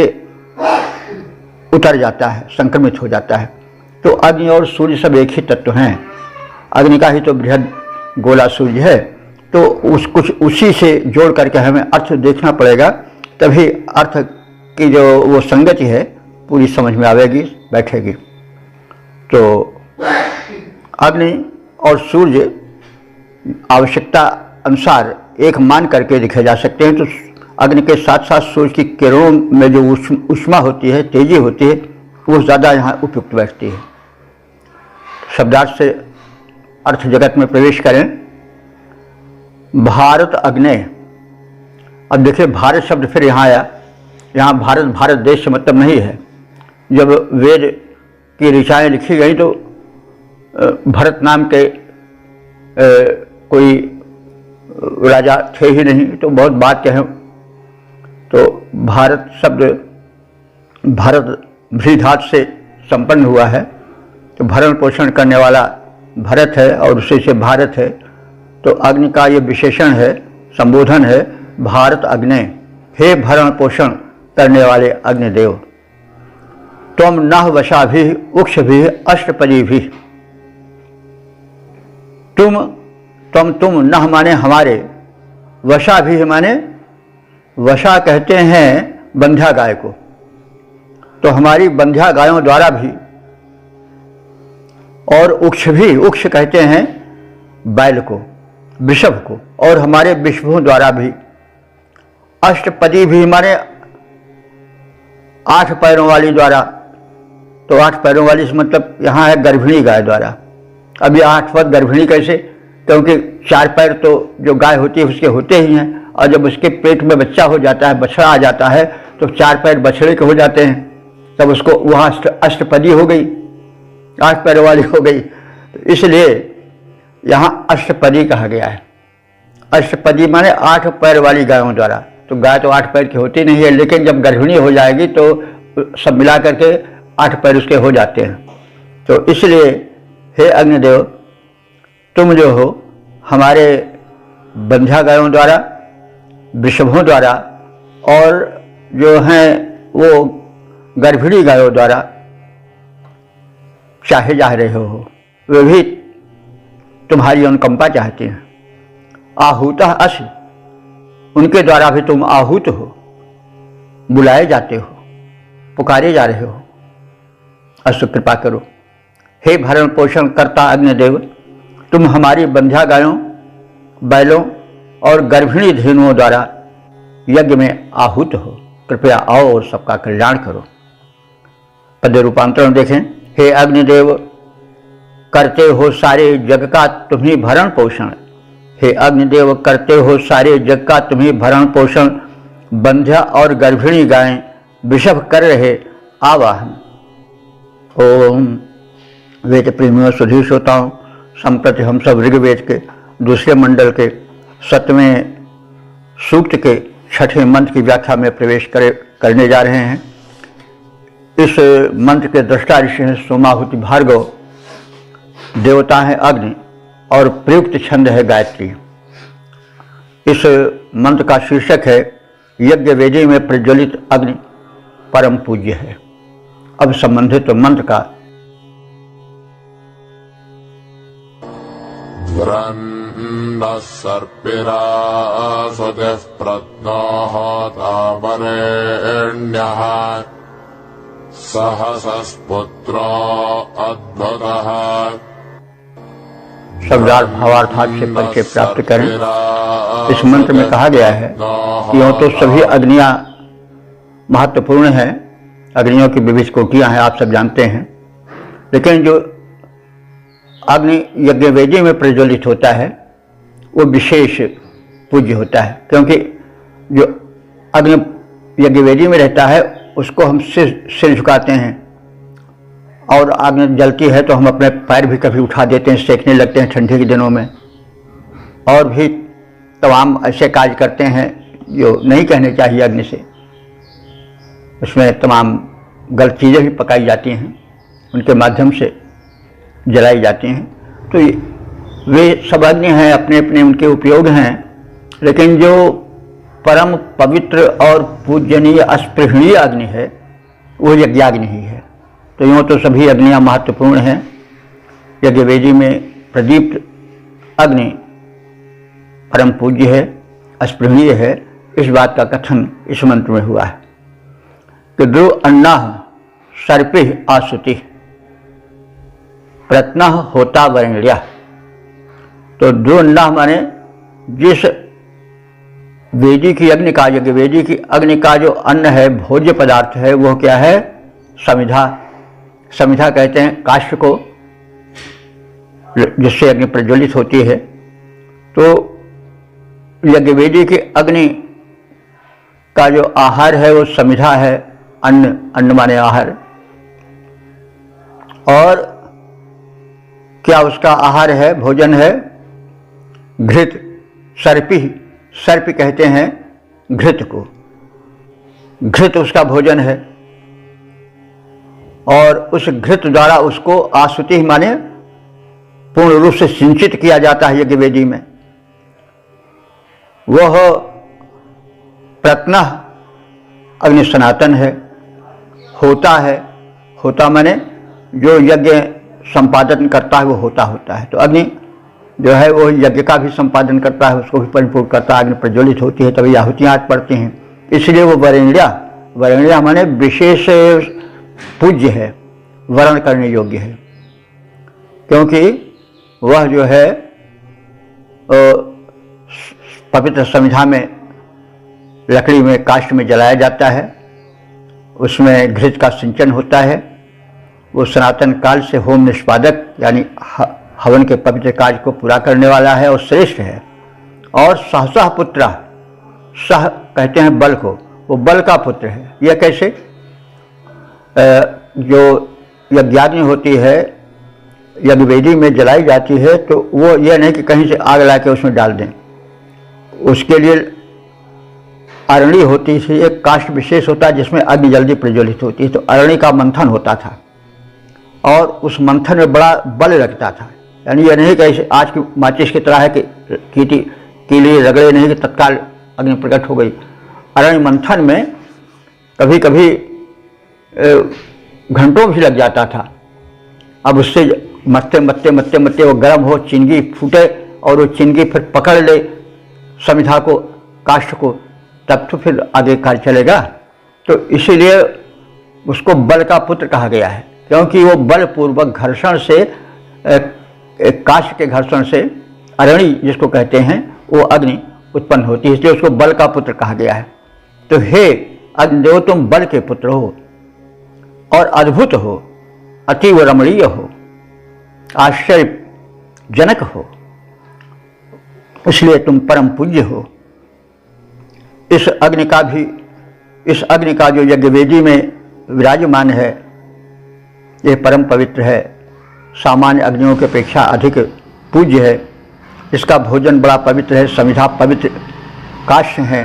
उतर जाता है, संक्रमित हो जाता है। तो अग्नि और सूर्य सब एक ही तत्व हैं। अग्नि का ही तो बृहद गोला सूर्य है। तो कुछ उसी से जोड़ करके हमें अर्थ देखना पड़ेगा, तभी अर्थ की जो वो संगति है पूरी समझ में आवेगी, बैठेगी। तो अग्नि और सूर्य आवश्यकता अनुसार एक मान करके लिखे जा सकते हैं। तो अग्नि के साथ साथ सूर्य की किरणों में जो ऊष्मा होती है, तेजी होती है, वो ज़्यादा यहाँ उपयुक्त बैठती है। शब्दार्थ से अर्थ जगत में प्रवेश करें। भारत अग्नि। अब देखिए, भारत शब्द फिर यहाँ आया। यहाँ भारत देश से मतलब नहीं है। जब वेद की ऋचाएँ लिखी गई तो भरत नाम के कोई राजा थे ही नहीं, तो बहुत बात कहें तो भारत शब्द भारत भ्री धातु से संपन्न हुआ है। तो भरण पोषण करने वाला भरत है और उसी से भारत है। तो अग्नि का ये विशेषण है, संबोधन है, भारत अग्नि, हे भरण पोषण करने वाले अग्निदेव। तुम नह वशा भी उक्ष भी अष्टपदी भी। तुम नह माने हमारे, वशा भी माने, वशा कहते हैं बंध्या गाय को। तो हमारी बंध्या गायों द्वारा भी, और उक्ष भी, उक्ष कहते हैं बैल को, वृषभ को, और हमारे वृषभों द्वारा भी। अष्टपदी भी माने 8 पैरों वाली द्वारा। तो 8 पैरों वाली से मतलब यहाँ है गर्भिणी गाय द्वारा। अब ये 8 पद गर्भिणी कैसे? क्योंकि 4 पैर तो जो गाय होती है उसके होते ही हैं, और जब उसके पेट में बच्चा हो जाता है, बछड़ा आ जाता है, तो 4 पैर बछड़े के हो जाते हैं, तब उसको वहाँ अष्टपदी हो गई, 8 पैरों वाली हो गई। तो इसलिए यहाँ अष्टपदी कहा गया है। अष्टपदी माने 8 पैर वाली गायों द्वारा। तो गाय तो 8 पैर की होती नहीं है, लेकिन जब गर्भिणी हो जाएगी तो सब मिला करके 8 पैर उसके हो जाते हैं। तो इसलिए हे अग्निदेव, तुम जो हो हमारे बंध्या गायों द्वारा, वृषभों द्वारा, और जो हैं वो गर्भिणी गायों द्वारा चाहे जा रहे हो, वे भी तुम्हारी अनुकंपा चाहती हैं। आहूतः असि, उनके द्वारा भी तुम आहूत हो, बुलाए जाते हो, पुकारे जा रहे हो। अस्तु, कृपा करो। हे भरण पोषण करता अग्निदेव, तुम हमारी बंध्या गायों, बैलों और गर्भिणी धेनुओं द्वारा यज्ञ में आहूत हो। कृपया आओ और सबका कल्याण करो। पद्य रूपांतरण देखें। हे अग्निदेव, करते हो सारे जग का तुम्ही भरण पोषण। हे अग्निदेव, करते हो सारे जग का तुम्ही भरण पोषण। बंध्या और गर्भिणी गायें वृषभ कर रहे आवाहन। ओम। वेद प्रेमियों, सुधी श्रोताओं, संप्रति हम सब ऋग्वेद के दूसरे मंडल के 7वें सूक्त के 6ठे मंत्र की व्याख्या में प्रवेश करने जा रहे हैं। इस मंत्र के दृष्टा ऋषि हैं सोमाहुति भार्गव, देवता हैं अग्नि और प्रयुक्त छंद है गायत्री। इस मंत्र का शीर्षक है यज्ञ वेदी में प्रज्वलित अग्नि परम पूज्य है। अब संबंधित मंत्र का सर्पिरा स्वतः प्रत्नः तावरेण्यः सहसस्पुत्र अद्भुतः। शब्दार्थ भावार्थात से परिचय प्राप्त करें। इस मंत्र में कहा गया है कि यूँ तो सभी अग्नियां महत्वपूर्ण हैं, अग्नियों की विविध कोटियां हैं, आप सब जानते हैं, लेकिन जो अग्नि यज्ञ वेदी में प्रज्वलित होता है वो विशेष पूज्य होता है, क्योंकि जो अग्नि यज्ञ वेदी में रहता है उसको हम सिर झुकाते हैं, और अग्नि जलती है तो हम अपने पैर भी कभी उठा देते हैं, सेकने लगते हैं ठंडी के दिनों में, और भी तमाम ऐसे कार्य करते हैं जो नहीं कहने चाहिए अग्नि से। उसमें तमाम गलत चीज़ें भी पकाई जाती हैं, उनके माध्यम से जलाई जाती हैं। तो वे सब अग्नि हैं, अपने अपने उनके उपयोग हैं, लेकिन जो परम पवित्र और पूजनीय अस्पृहणीय अग्नि है वो यज्ञाग्नि ही है। तो यूँ तो सभी अग्नियाँ महत्वपूर्ण हैं। यज्ञ वेदी में प्रदीप्त अग्नि परम पूज्य है, अस्पृहणीय है। इस बात का कथन इस मंत्र में हुआ है कि ध्रुव अन्ना सर्पिः आसुति प्रत्नः होता वरेण्या। तो ध्रुव अन्ना माने जिस वेदी की अग्नि का, यज्ञ वेदी की अग्नि का जो अन्न है, भोज्य पदार्थ है, वो क्या है? समिधा। समिधा कहते हैं काष्ठ को, जिससे अग्नि प्रज्वलित होती है। तो यज्ञ वेदी की अग्नि का जो आहार है वो समिधा है, अन्न, अन्न माने आहार। और क्या उसका आहार है, भोजन है? घृत, सर्पी, सर्प कहते हैं घृत को, घृत उसका भोजन है। और उस घृत द्वारा उसको आसुति माने पूर्ण रूप से सिंचित किया जाता है यज्ञ वेदी में। वह प्रत्नः अग्नि सनातन है, होता है, होता माने जो यज्ञ संपादन करता है वो होता है। तो अग्नि जो है वो यज्ञ का भी संपादन करता है, उसको भी परिपूर्ण करता है। अग्नि प्रज्वलित होती है तभी आहुतियाँ पड़ती हैं, इसलिए वो वरेण्या, वरेण्या माने विशेष पूज्य है, वरण करने योग्य है, क्योंकि वह जो है पवित्र समिधा में, लकड़ी में, काष्ठ में जलाया जाता है। उसमें घृत का सिंचन होता है। वो सनातन काल से होम निष्पादक यानी हवन के पवित्र कार्य को पूरा करने वाला है और श्रेष्ठ है। और सहसः पुत्र, सह कहते हैं बल को, वो बल का पुत्र है। यह कैसे? जो यज्ञाग्नि होती है, यज्ञ वेदी में जलाई जाती है, तो वो यह नहीं कि कहीं से आग ला के उसमें डाल दें, उसके लिए अरणी होती है, एक काष्ठ विशेष होता है जिसमें अग्नि जल्दी प्रज्वलित होती है। तो अरणी का मंथन होता था और उस मंथन में बड़ा बल लगता था। यानी यह नहीं कि ऐसे आज की माचिस की तरह है कि कीली रगड़े नहीं कि तत्काल अग्नि प्रकट हो गई। अरण्य मंथन में कभी कभी घंटों भी लग जाता था। अब उससे मत्ते मत्ते मत्ते मत्ते वो गर्म हो, चिंगी फूटे और वो चिंगी फिर पकड़ ले समिधा को, काष्ठ को, तब तो फिर आगे कार्य चलेगा। तो इसीलिए उसको बल का पुत्र कहा गया है, क्योंकि वो बलपूर्वक घर्षण से, काष्ठ के घर्षण से अरणी जिसको कहते हैं वो अग्नि उत्पन्न होती है, इसलिए उसको बल का पुत्र कहा गया है। तो हे अग्निदेव, तुम बल के पुत्र हो और अद्भुत हो, अतीव रमणीय हो, आश्चर्यजनक हो, इसलिए तुम परम पूज्य हो। इस अग्नि का जो यज्ञ वेदी में विराजमान है, ये परम पवित्र है, सामान्य अग्नियों की अपेक्षा अधिक पूज्य है। इसका भोजन बड़ा पवित्र है, समिधा पवित्र काष्ठ हैं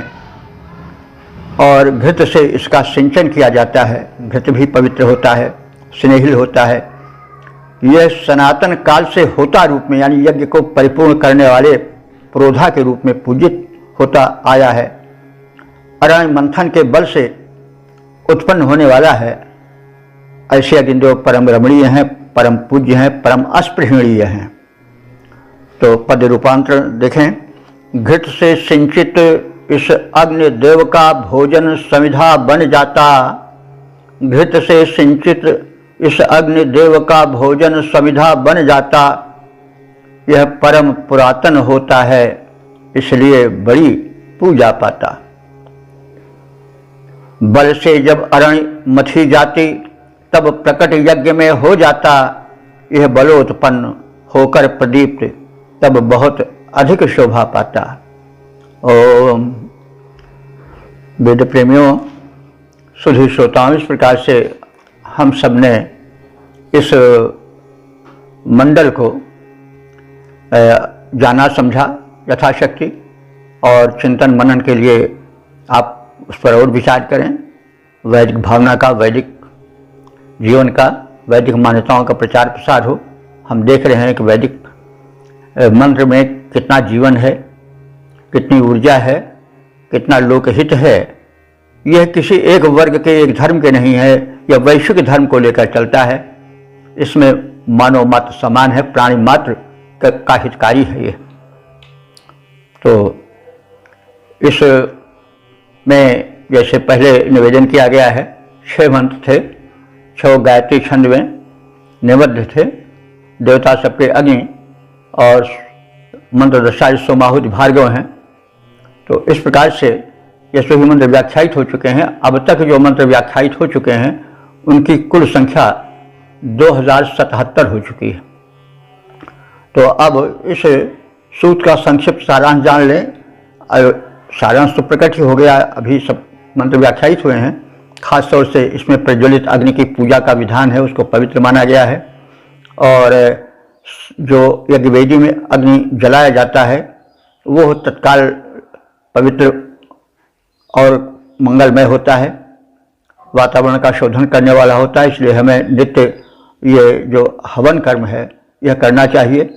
और घृत से इसका सिंचन किया जाता है। घृत भी पवित्र होता है, स्नेहिल होता है। यह सनातन काल से होता रूप में यानी यज्ञ को परिपूर्ण करने वाले पुरोधा के रूप में पूजित होता आया है। अरण्य मंथन के बल से उत्पन्न होने वाला है। ऐसे अग्निदेव परम रमणीय हैं, परम पूज्य हैं, परम अस्पृहणीय हैं। तो पद रूपांतर देखें। घृत से सिंचित इस अग्निदेव का भोजन समिधा बन जाता। घृत से सिंचित इस अग्निदेव का भोजन समिधा बन जाता। यह परम पुरातन होता है, इसलिए बड़ी पूजा पाता। बल से जब अरण्य मथी जाती तब प्रकट यज्ञ में हो जाता। यह बलोत्पन्न होकर प्रदीप्त तब बहुत अधिक शोभा पाता। ओम। वेद प्रेमियों, सुधी श्रोताओं, इस प्रकार से हम सब ने इस मंडल को जाना समझा यथाशक्ति, और चिंतन मनन के लिए आप उस पर और विचार करें। वैदिक भावना का, वैदिक जीवन का, वैदिक मान्यताओं का प्रचार प्रसार हो। हम देख रहे हैं कि वैदिक मंत्र में कितना जीवन है, कितनी ऊर्जा है, कितना लोकहित है। यह किसी एक वर्ग के, एक धर्म के नहीं है, यह वैश्विक धर्म को लेकर चलता है। इसमें मानव मात्र समान है, प्राणी मात्र का हितकारी है ये। तो इस में जैसे पहले निवेदन किया गया है, 6 मंत्र थे, 6 गायत्री छंद में निबद्ध थे। देवता सबके अग्नि और मंत्र दशा सोमाहुति भार्गव हैं। तो इस प्रकार से ये सभी मंत्र व्याख्यायित हो चुके हैं। अब तक जो मंत्र व्याख्यायित हो चुके हैं उनकी कुल संख्या 2077 हो चुकी है। तो अब इस सूत्र का संक्षिप्त सारांश जान लें। सारांश तो प्रकट ही हो गया, अभी सब मंत्र व्याख्यायित हुए हैं। खास तौर से इसमें प्रज्वलित अग्नि की पूजा का विधान है, उसको पवित्र माना गया है। और जो यज्ञवेदी में अग्नि जलाया जाता है वो तत्काल पवित्र और मंगलमय होता है, वातावरण का शोधन करने वाला होता है। इसलिए हमें नित्य ये जो हवन कर्म है यह करना चाहिए।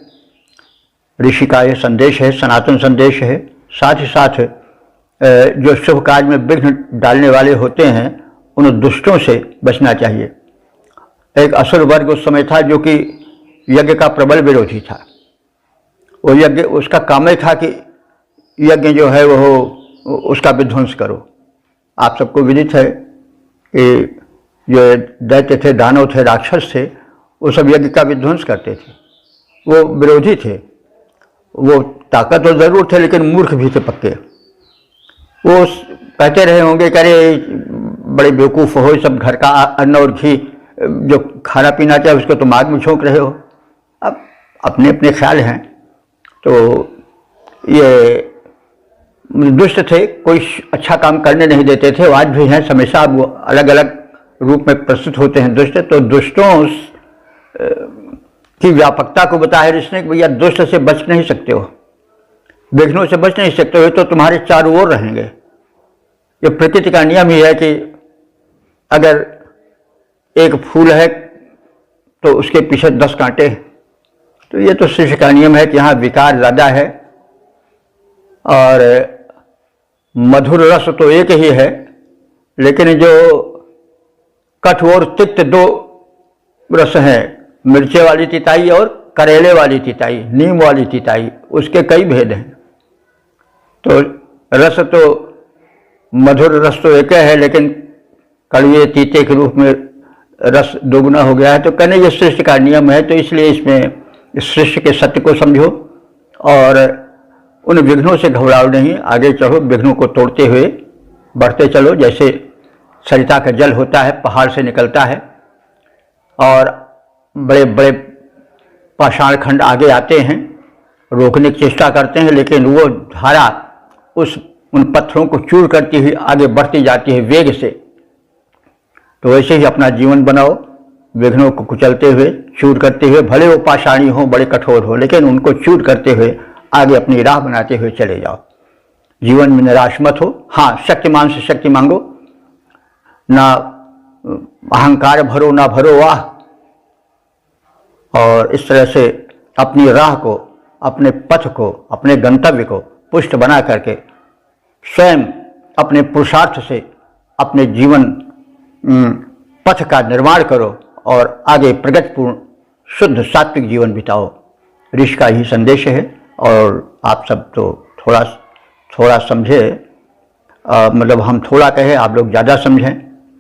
ऋषि का यह संदेश है, सनातन संदेश है। साथ ही साथ जो शुभ कार्य में विघ्न डालने वाले होते हैं उन दुष्टों से बचना चाहिए। एक असुर वर्ग उस समय था जो कि यज्ञ का प्रबल विरोधी था। वो यज्ञ, उसका काम ही था कि यज्ञ जो है वो उसका विध्वंस करो। आप सबको विदित है कि जो दैत्य थे, दानव थे, राक्षस थे, वो सब यज्ञ का विध्वंस करते थे। वो विरोधी थे, वो ताकत तो जरूर थे लेकिन मूर्ख भी थे पक्के। वो कहते रहे होंगे कि अरे बड़े बेवकूफ़ हो, सब घर का अन्न और घी जो खाना पीना चाहिए उसको तुम आग में झोंक रहे हो। अब अपने अपने ख्याल हैं। तो ये दुष्ट थे, कोई अच्छा काम करने नहीं देते थे। आज भी हैं, हमेशा वो अलग अलग रूप में प्रस्तुत होते हैं दुष्ट। तो दुष्टों की व्यापकता को बताया ऋषि कि भैया दुष्ट से बच नहीं सकते हो, विघ्नों से बच नहीं सकते हो, तो तुम्हारे चारों ओर रहेंगे। ये प्रकृति का नियम ही है कि अगर एक फूल है तो उसके पीछे 10 कांटे। तो ये तो सृष्टि का नियम है कि यहाँ विकार ज़्यादा है और मधुर रस तो एक ही है, लेकिन जो कठोर तिक्त 2 रस हैं, मिर्चे वाली तिताई और करेले वाली तिताई, नीम वाली तिताई, उसके कई भेद हैं। तो रस तो मधुर रस तो एक है, लेकिन कड़वे तीते के रूप में रस दोगुना हो गया है। तो कहने ये सृष्टि का नियम है। तो इसलिए इसमें इस सृष्टि के सत्य को समझो और उन विघ्नों से घबराओ नहीं, आगे चढ़ो, विघ्नों को तोड़ते हुए बढ़ते चलो। जैसे सरिता का जल होता है, पहाड़ से निकलता है और बड़े बड़े पाषाण खंड आगे आते हैं, रोकने की चेष्टा करते हैं, लेकिन वो धारा उन पत्थरों को चूर करती हुई आगे बढ़ती जाती है वेग से। तो वैसे ही अपना जीवन बनाओ, विघ्नों को कुचलते हुए, चूर करते हुए, भले वो पाषाणी हो, बड़े कठोर हो, लेकिन उनको चूर करते हुए आगे अपनी राह बनाते हुए चले जाओ। जीवन में निराश मत हो। हाँ, शक्तिमान से शक्ति मांगो, ना अहंकार भरो ना भरो वाह। और इस तरह से अपनी राह को, अपने पथ को, अपने गंतव्य को पुष्ट बना करके स्वयं अपने पुरुषार्थ से अपने जीवन पथ का निर्माण करो और आगे प्रगतिपूर्ण शुद्ध सात्विक जीवन बिताओ। ऋषि का ही संदेश है। और आप सब तो थोड़ा समझे, मतलब हम थोड़ा कहें, आप लोग ज़्यादा समझें,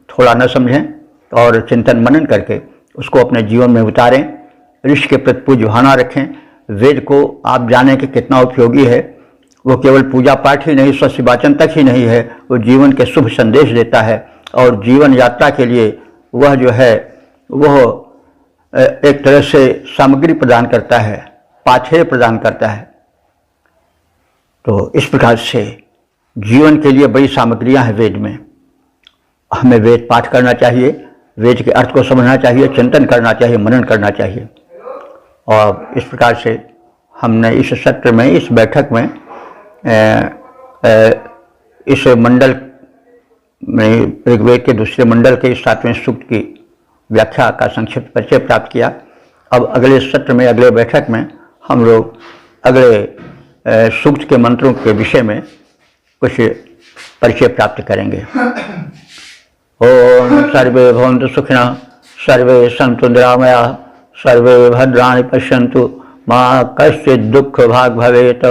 थोड़ा न समझें, और चिंतन मनन करके उसको अपने जीवन में उतारें। ऋषि के प्रति पूज्य भावना रखें। वेद को आप जानें कि कितना उपयोगी है। वो केवल पूजा पाठ ही नहीं, स्वस्य वाचन तक ही नहीं है, वो जीवन के शुभ संदेश देता है और जीवन यात्रा के लिए वह जो है वह एक तरह से सामग्री प्रदान करता है, पाथेय प्रदान करता है। तो इस प्रकार से जीवन के लिए बड़ी सामग्रियां हैं वेद में। हमें वेद पाठ करना चाहिए, वेद के अर्थ को समझना चाहिए, चिंतन करना चाहिए, मनन करना चाहिए। और इस प्रकार से हमने इस सत्र में, इस बैठक में, इस मंडल में, ऋग्वेद के दूसरे मंडल के 7वें सूक्त की व्याख्या का संक्षिप्त परिचय प्राप्त किया। अब अगले सत्र में, अगले बैठक में हम लोग अगले सूक्त के मंत्रों के विषय में कुछ परिचय प्राप्त करेंगे। ओम सर्वे भवन्तु सुखिनः, सर्वे सन्तु निरामयाः, सर्वे भद्राणि पश्यन्तु, मा कश्चित् दुःख भाग् भवेत्।